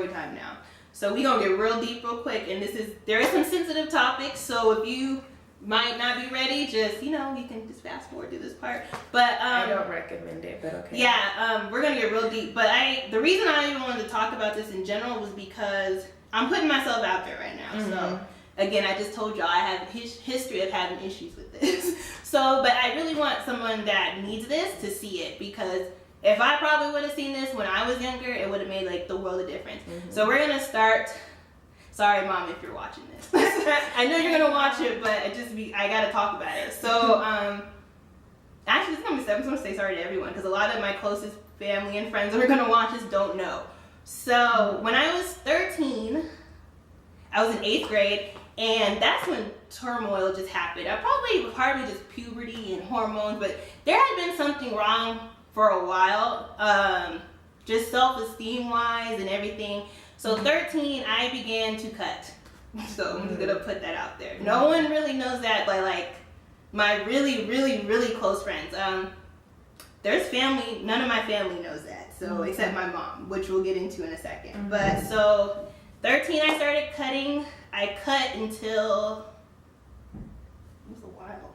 time now. So we gonna get real deep real quick, and there is some sensitive topics, so if you might not be ready, just, you can just fast forward to this part. But I don't recommend it, but okay. Yeah, we're gonna get real deep. But the reason I even wanted to talk about this in general was because I'm putting myself out there right now. Mm-hmm. So again, I just told y'all I have history of having issues with this. So, but I really want someone that needs this to see it, because if I probably would have seen this when I was younger, it would have made like the world of difference. Mm-hmm. So we're gonna start. Sorry, Mom, if you're watching this. I know you're gonna watch it, but I gotta talk about it. So, actually, I'm gonna say sorry to everyone, because a lot of my closest family and friends that are gonna watch this don't know. So, when I was 13, I was in 8th grade, and that's when turmoil just happened. Partly just puberty and hormones, but there had been something wrong for a while, just self-esteem wise and everything. So 13, I began to cut. So I'm just gonna put that out there. No one really knows that, but like my really, really, really close friends. There's family, none of my family knows that. So except my mom, which we'll get into in a second. But so 13, I started cutting. I cut until, it was a while.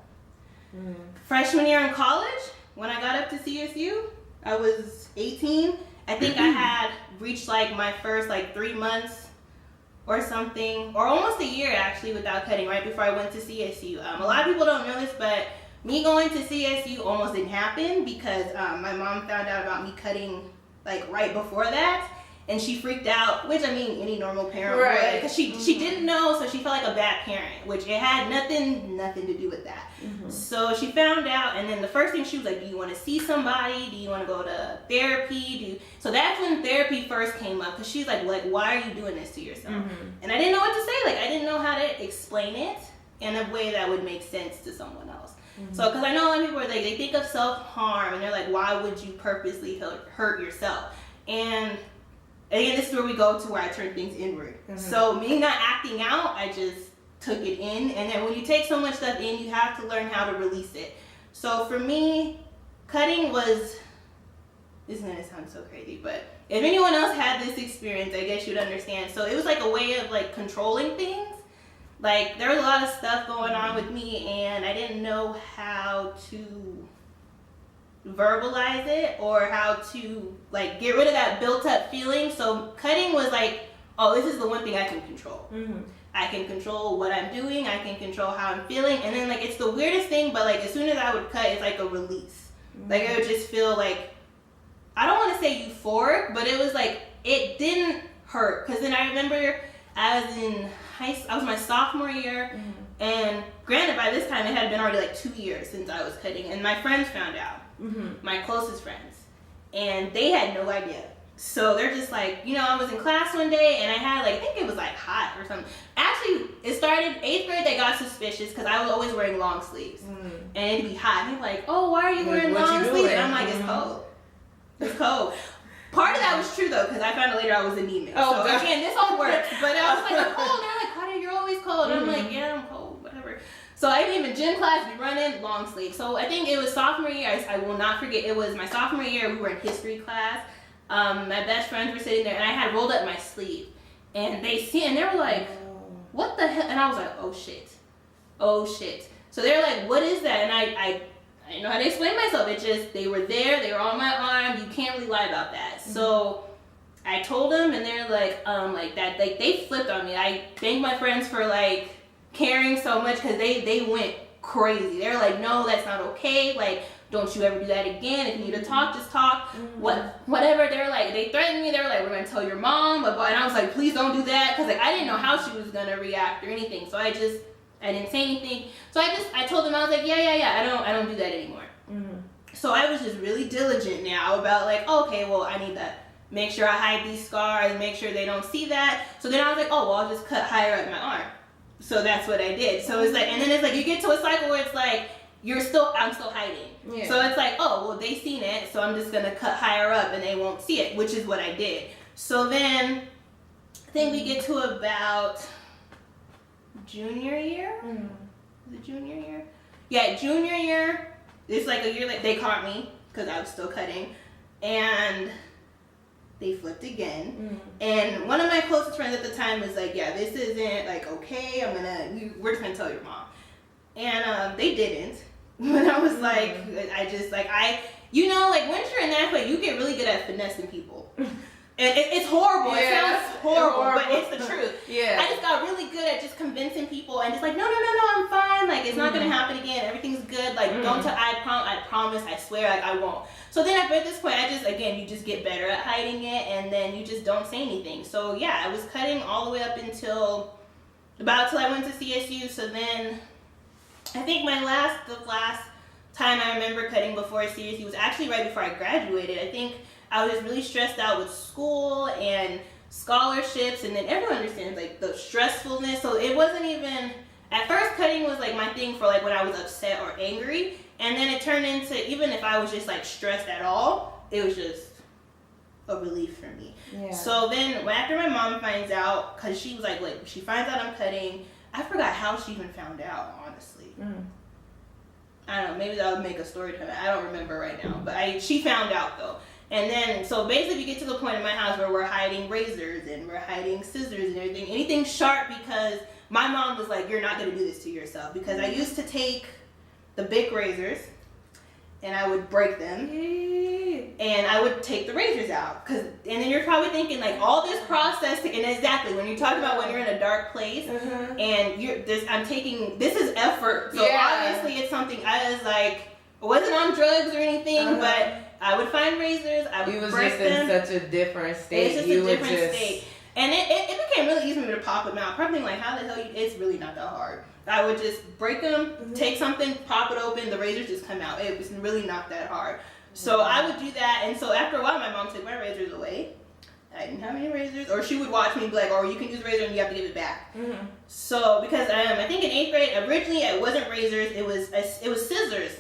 Freshman year in college, when I got up to CSU, I was 18. I think I had reached like my first 3 months or something, or almost a year actually, without cutting, right before I went to CSU. A lot of people don't know this, but me going to CSU almost didn't happen because my mom found out about me cutting like right before that, and she freaked out, which I mean any normal parent would, because she didn't know, so she felt like a bad parent, which it had nothing to do with that. So she found out, and then the first thing she was like, do you want to see somebody? Do you want to go to therapy? So that's when therapy first came up, because she's like, why are you doing this to yourself? And I didn't know what to say. Like, I didn't know how to explain it in a way that would make sense to someone else. So, because I know a lot of people are like, they think of self-harm, and they're like, why would you purposely hurt yourself? And again, this is where we go to where I turn things inward. So me not acting out, I just took it in. And then when you take so much stuff in, you have to learn how to release it. So for me, cutting was, this is going to sound so crazy, but if anyone else had this experience, I guess you'd understand. So it was like a way of like controlling things. Like there was a lot of stuff going on with me, and I didn't know how to verbalize it or how to like get rid of that built up feeling. So cutting was like, oh, this is the one thing I can control. I can control what I'm doing, I can control how I'm feeling, and then like it's the weirdest thing, but like as soon as I would cut, it's like a release. Like I would just feel like, I don't want to say euphoric, but it was like, it didn't hurt. Because then I remember I was in I was my sophomore year, and granted by this time it had been already like 2 years since I was cutting, and my friends found out. My closest friends, and they had no idea. So they're just like, I was in class one day, and I had like, I think it was like hot or something. Actually, it started 8th grade. They got suspicious because I was always wearing long sleeves, and it'd be hot. And they're like, oh, why are you wearing long sleeves? And I'm like, it's cold. It's cold. Part of that was true though, because I found out later I was anemic. Oh, so again, this all works. But I was like, I'm cold. And they're like, Carter, you're always cold. And I'm like, yeah, I'm cold, whatever. So I came in gym class, be running long sleeve. So I think it was sophomore year. I will not forget. It was my sophomore year. We were in history class. My best friends were sitting there, and I had rolled up my sleeve, and they were like, "What the hell?" And I was like, "Oh shit!" So they're like, "What is that?" And I didn't know how to explain myself. It just, they were there. They were on my arm. You can't really lie about that. So I told them, and they're like that. Like they flipped on me. I thank my friends for like caring so much, because they went crazy. They're like, no, that's not okay. Like, don't you ever do that again. If you need to talk, just talk. Whatever. They're like, they threatened me. They were like, we're gonna tell your mom. And I was like, please don't do that, because like I didn't know how she was gonna react or anything. So I didn't say anything. So I told them, I was like, yeah. I don't do that anymore. So I was just really diligent now about like, okay, well, I need to make sure I hide these scars, make sure they don't see that. So then I was like, oh, well, I'll just cut higher up my arm. So that's what I did. So it's like, and then it's like, you get to a cycle where it's like, I'm still hiding. Yeah. So it's like, oh, well, they seen it, so I'm just going to cut higher up and they won't see it, which is what I did. So then I think we get to about junior year. Was it junior year? Yeah, junior year. It's like a year, like they caught me because I was still cutting. And they flipped again. And one of my closest friends at the time was like, yeah, this isn't like okay, we're just gonna tell your mom. And they didn't. But I was like, you know, like once you're in that way, you get really good at finessing people. And it's horrible. It sounds horrible, but it's the truth. Yeah. I just got really good at just convincing people and just like, no, I'm fine. Like, it's not going to happen again. Everything's good. Like, I promise, I swear, like, I won't. So then at this point, you just get better at hiding it, and then you just don't say anything. So yeah, I was cutting all the way up until I went to CSU. So then I think the last time I remember cutting before CSU was actually right before I graduated. I think I was really stressed out with school and scholarships, and then everyone understands like the stressfulness. So it wasn't even, at first cutting was like my thing for like when I was upset or angry, and then it turned into, even if I was just like stressed at all, it was just a relief for me. Yeah. So then after my mom finds out, because she was like she finds out I'm cutting, I forgot how she even found out, honestly. I don't know, maybe that would make a story time. I don't remember right now, but she found out though. And then, so basically we get to the point in my house where we're hiding razors and we're hiding scissors and everything. Anything sharp, because my mom was like, you're not going to do this to yourself. Because I used to take the big razors and I would break them. And I would take the razors out. And then you're probably thinking like all this process, and exactly, when you talk about when you're in a dark place and this is effort. So obviously it's something I was like, I wasn't on drugs or anything, but I would find razors, I would break them. In such a different state. It's just a different state. And it became really easy for me to pop them out. Probably like, how the hell it's really not that hard. I would just break them, take something, pop it open, the razors just come out. It was really not that hard. So I would do that, and so after a while my mom took my razors away. I didn't have any razors, or she would watch me be like, oh, you can use a razor and you have to give it back. So because I think in 8th grade, originally it wasn't razors, it was scissors.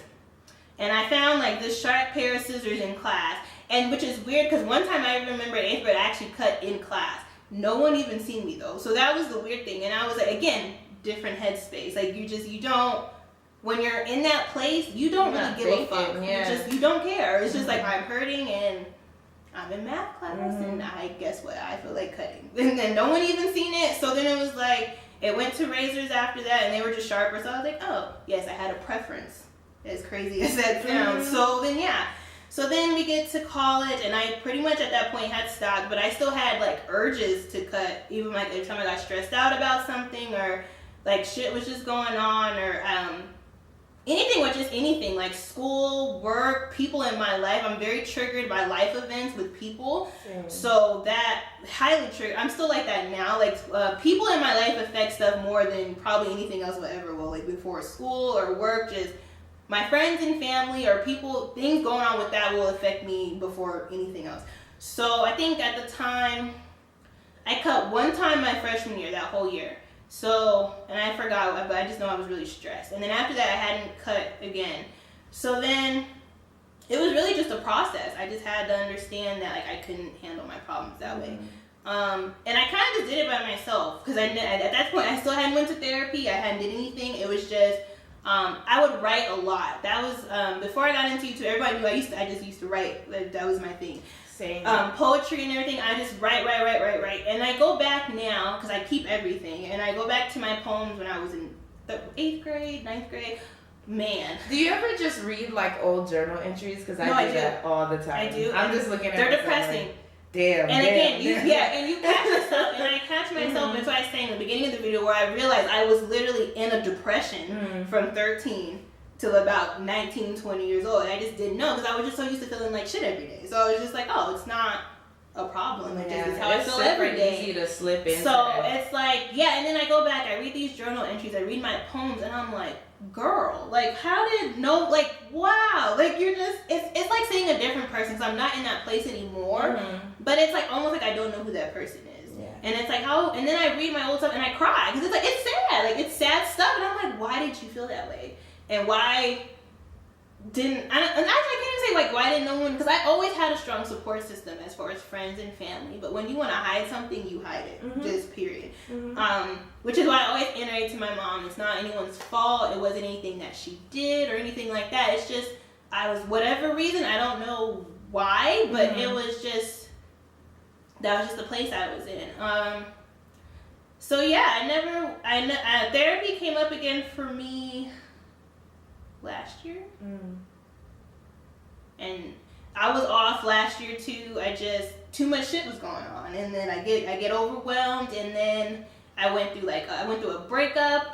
And I found like this sharp pair of scissors in class, and which is weird because one time I remember in 8th grade I actually cut in class. No one even seen me though, so that was the weird thing. And I was like, again, different headspace. Like you don't, when you're in that place, you don't really give a fuck. You don't care. It's just like, I'm hurting and I'm in math class and I guess what, I feel like cutting. And then no one even seen it. So then it was like, it went to razors after that and they were just sharper. So I was like, oh, yes, I had a preference. As crazy as that sounds. So then we get to college and I pretty much at that point had stopped, but I still had like urges to cut, even like every time I got stressed out about something or like shit was just going on or anything like school, work, people in my life. I'm very triggered by life events with people. So that highly triggered. I'm still like that now. Like people in my life affect stuff more than probably anything else will ever will. Like before school or work, just my friends and family or people, things going on with that will affect me before anything else. So I think at the time, I cut one time my freshman year, that whole year. So, and I forgot, but I just know I was really stressed. And then after that, I hadn't cut again. So then, it was really just a process. I just had to understand that like I couldn't handle my problems that way. And I kind of just did it by myself. Because at that point, I still hadn't went to therapy. I hadn't did anything. It was just, I would write a lot. That was, before I got into YouTube, everybody knew I just used to write. That was my thing. Same. Poetry and everything, I just write. And I go back now, because I keep everything, and I go back to my poems when I was in the 8th grade, 9th grade. Man. Do you ever just read like old journal entries? Because I do that all the time. I do. I'm just looking at they're depressing. Like, damn. And again, you catch yourself, and I catch myself, and so I say in the beginning of the video where I realized I was literally in a depression from 13 till about 19, 20 years old. And I just didn't know because I was just so used to feeling like shit every day. So I was just like, oh, it's not a problem. It's just how I feel every day. Easy to slip into. So it's like, and then I go back, I read these journal entries, I read my poems, and I'm like, girl, like wow, like you're just, it's like seeing a different person, because I'm not in that place anymore, but it's like almost like I don't know who that person is. And it's like and then I read my old stuff and I cry, because it's like, it's sad, like it's sad stuff, and I'm like, why did you feel that way? And why didn't, and actually I can't even say like why didn't no one, because I always had a strong support system as far as friends and family, but when you want to hide something, you hide it, just period. Which is why I always iterate to my mom, it's not anyone's fault, it wasn't anything that she did or anything like that, it's just, I was, whatever reason, I don't know why, but it was just, that was just the place I was in. So yeah, therapy came up again for me last year. And I was off last year too. Too much shit was going on, and then I get overwhelmed, and then I went through a breakup.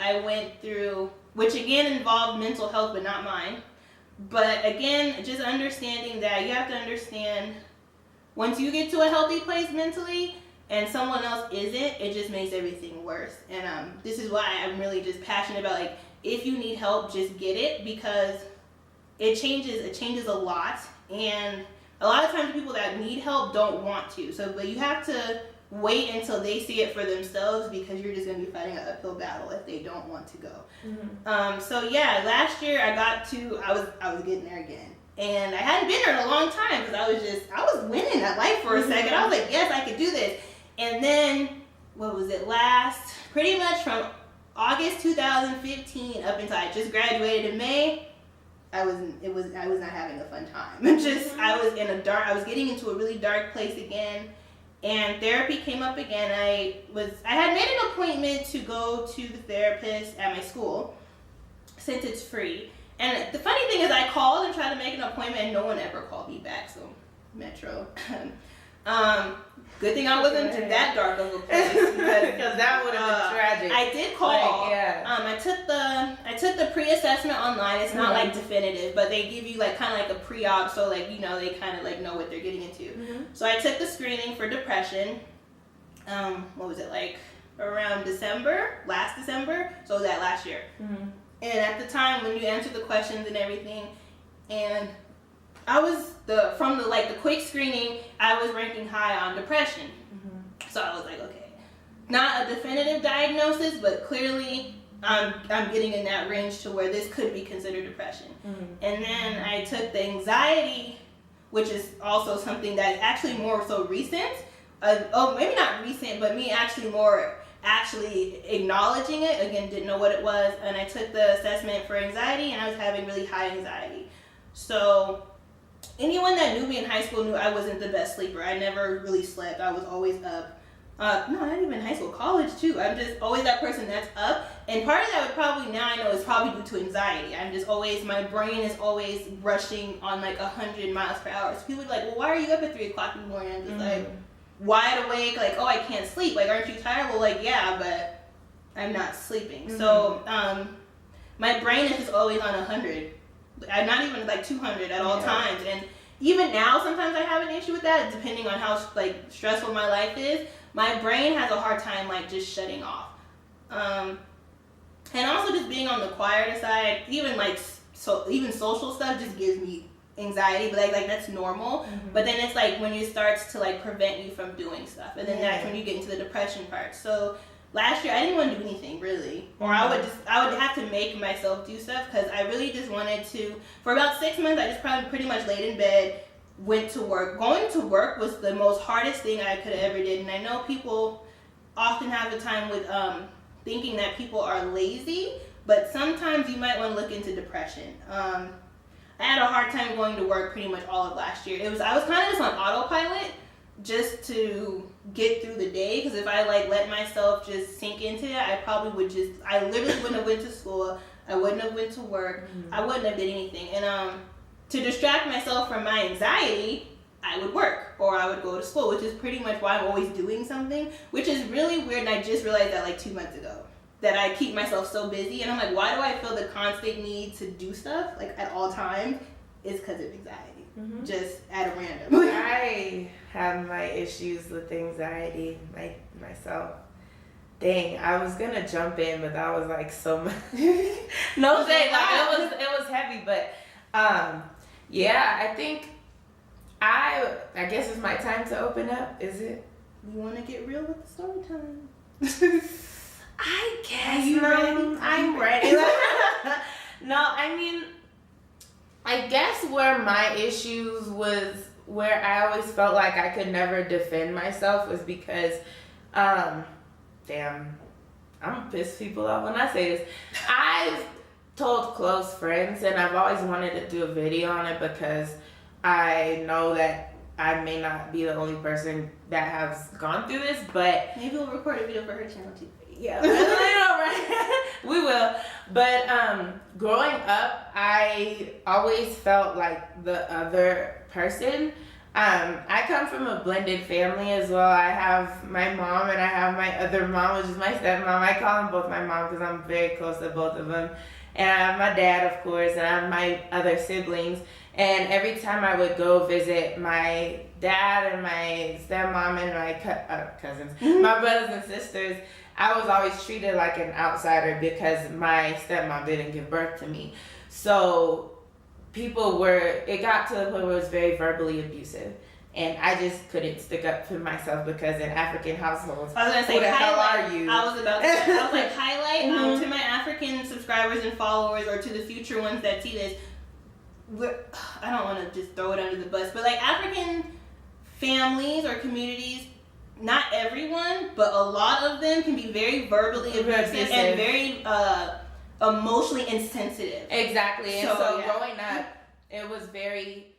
Which again involved mental health, but not mine. But again, just understanding that you have to understand, once you get to a healthy place mentally and someone else isn't, it just makes everything worse. And this is why I'm really just passionate about, like, if you need help, just get it, because it changes a lot. And a lot of times people that need help don't want to. But you have to wait until they see it for themselves, because you're just going to be fighting an uphill battle if they don't want to go. So yeah, last year I was getting there again. And I hadn't been there in a long time, because I was winning at life for a second. I was like, yes, I could do this. And then, pretty much from August 2015 up until I just graduated in May, I was not having a fun time. I was getting into a really dark place again, and therapy came up again. I had made an appointment to go to the therapist at my school, since it's free. And the funny thing is, I called and tried to make an appointment, and no one ever called me back. So, Metro. Good thing I wasn't to that dark of a place, because that would have been tragic. I did call. I took the pre-assessment online. It's not like definitive, but they give you like kind of like a pre-op, so like, you know, they kind of like know what they're getting into. So I took the screening for depression. What was it, like around last December? So it was that last year. And at the time when you answered the questions and everything, and I was from the quick screening, I was ranking high on depression. So I was like, okay, not a definitive diagnosis, but clearly I'm getting in that range to where this could be considered depression. And then I took the anxiety, which is also something that's actually more so recent. Maybe not recent, but me actually acknowledging it. Again, didn't know what it was. And I took the assessment for anxiety, and I was having really high anxiety. So anyone that knew me in high school knew I wasn't the best sleeper. I never really slept. I was always up. No, not even in high school, college too. I'm just always that person that's up. And part of that would probably, now I know, is probably due to anxiety. My brain is always rushing on like 100 miles per hour. So people are like, well, why are you up at 3 o'clock in the morning? I'm just like, wide awake, like, oh, I can't sleep. Like, aren't you tired? Well, like, yeah, but I'm not sleeping. So my brain is just always on 100. I'm not even like 200 at all times. And even now, sometimes I have an issue with that, depending on how like stressful my life is. My brain has a hard time like just shutting off. And also just being on the quieter side, even social stuff just gives me anxiety, but like that's normal. But then it's like when it starts to like prevent you from doing stuff, and then that's when you get into the depression part. So last year I didn't want to do anything really, or I would have to make myself do stuff, because I really just wanted to. For about 6 months, I just probably pretty much laid in bed, went to work. Going to work was the most hardest thing I could have ever did, and I know people often have a time with thinking that people are lazy, but sometimes you might want to look into depression. I had a hard time going to work pretty much all of last year. I was kind of just on autopilot just to get through the day, because if I like let myself just sink into it, I literally wouldn't have went to school. I wouldn't have went to work. I wouldn't have did anything. And to distract myself from my anxiety, I would work or I would go to school, which is pretty much why I'm always doing something, which is really weird. And I just realized that like 2 months ago, that I keep myself so busy, and I'm like, why do I feel the constant need to do stuff like at all times? It's because of anxiety, just at a random. I have my issues with anxiety myself. Dang, I was gonna jump in, but that was like so much. No shade, like it was heavy, but yeah, I think I guess it's my time to open up. Is it? You want to get real with the story time? I guess. I'm ready. No, I mean, I guess where my issues was, where I always felt like I could never defend myself, was because, damn, I'm gonna piss people off when I say this. I've told close friends, and I've always wanted to do a video on it, because I know that I may not be the only person that has gone through this, but maybe we'll record a video for her channel too. Yeah, I know, right? We will. But growing up, I always felt like the other person. I come from a blended family as well. I have my mom and I have my other mom, which is my stepmom. I call them both my mom because I'm very close to both of them. And I have my dad, of course, and I have my other siblings. And every time I would go visit my dad and my stepmom and my cousins, my brothers and sisters, I was always treated like an outsider because my stepmom didn't give birth to me. So it got to the point where it was very verbally abusive. And I just couldn't stick up for myself because in African households, I was gonna say, who the hell are you? I was like, highlight to my African subscribers and followers, or to the future ones that see this. I don't want to just throw it under the bus, but like African families or communities, not everyone, but a lot of them can be very verbally abusive and very emotionally insensitive. Exactly. And so yeah. growing up, it was very